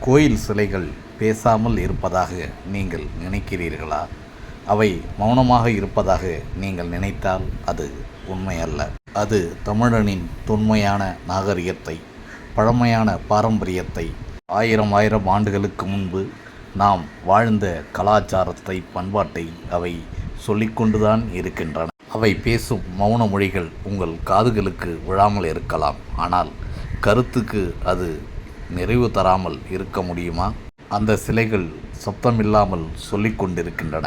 கோயில் சிலைகள் பேசாமல் இருப்பதாக நீங்கள் நினைக்கிறீர்களா? அவை மௌனமாக இருப்பதாக நீங்கள் நினைத்தால் அது உண்மையல்ல. அது தமிழனின் தொன்மையான நாகரிகத்தை, பழமையான பாரம்பரியத்தை, ஆயிரம் ஆண்டுகளுக்கு முன்பு நாம் வாழ்ந்த கலாச்சாரத்தை, பண்பாட்டை அவை சொல்லிக்கொண்டுதான் இருக்கின்றன. அவை பேசும் மௌன மொழிகள் உங்கள் காதுகளுக்கு விழாமல் இருக்கலாம். ஆனால் கருத்துக்கு அது நிறைவு தராமல் இருக்க முடியுமா? அந்த சிலைகள் சப்தமில்லாமல் சொல்லிக் கொண்டிருக்கின்றன.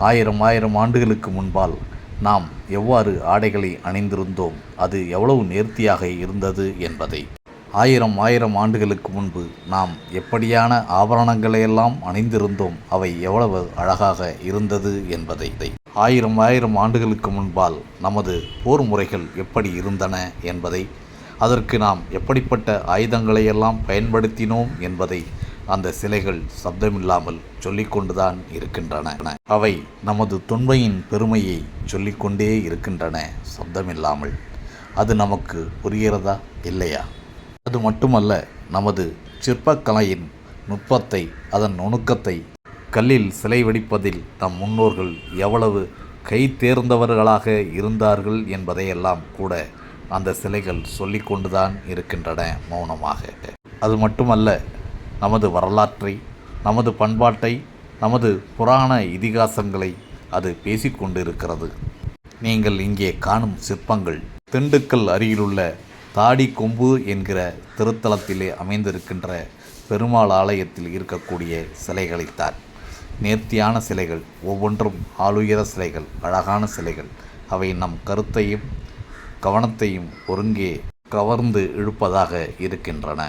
ஆயிரம் ஆண்டுகளுக்கு முன்பால் நாம் எவ்வாறு ஆடைகளை அணிந்திருந்தோம், அது எவ்வளவு நேர்த்தியாக இருந்தது என்பதை, ஆயிரம் ஆண்டுகளுக்கு முன்பு நாம் எப்படியான ஆபரணங்களையெல்லாம் அணிந்திருந்தோம், அவை எவ்வளவு அழகாக இருந்தது என்பதை, ஆயிரம் ஆண்டுகளுக்கு முன்பால் நமது போர் முறைகள் எப்படி இருந்தன என்பதை, அதற்கு நாம் எப்படிப்பட்ட ஆயுதங்களையெல்லாம் பயன்படுத்தினோம் என்பதை அந்த சிலைகள் சப்தமில்லாமல் சொல்லிக்கொண்டுதான் இருக்கின்றன. அவை நமது தொன்மையின் பெருமையை சொல்லிக்கொண்டே இருக்கின்றன, சப்தமில்லாமல். அது நமக்கு புரிகிறதா, இல்லையா? அது மட்டுமல்ல, நமது சிற்பக்கலையின் நுட்பத்தை, அதன் நுணுக்கத்தை, கல்லில் சிலை வடிப்பதில் நம் முன்னோர்கள் எவ்வளவு கை தேர்ந்தவர்களாக இருந்தார்கள் என்பதையெல்லாம் கூட அந்த சிலைகள் சொல்லிக்கொண்டுதான் இருக்கின்றன மௌனமாக. அது மட்டுமல்ல, நமது வரலாற்றை, நமது பண்பாட்டை, நமது புராண இதிகாசங்களை அது பேசிக்கொண்டிருக்கிறது. நீங்கள் இங்கே காணும் சிற்பங்கள் திண்டுக்கல் அருகிலுள்ள தாடி கொம்பு என்கிற திருத்தலத்திலே அமைந்திருக்கின்ற பெருமாள் ஆலயத்தில் இருக்கக்கூடிய சிலைகளைத்தான். நேர்த்தியான சிலைகள், ஒவ்வொன்றும் ஆளுயர சிலைகள், அழகான சிலைகள். அவை நம் கருத்தையும் கவனத்தையும் ஒருங்கே கவர்ந்து இழுப்பதாக இருக்கின்றன.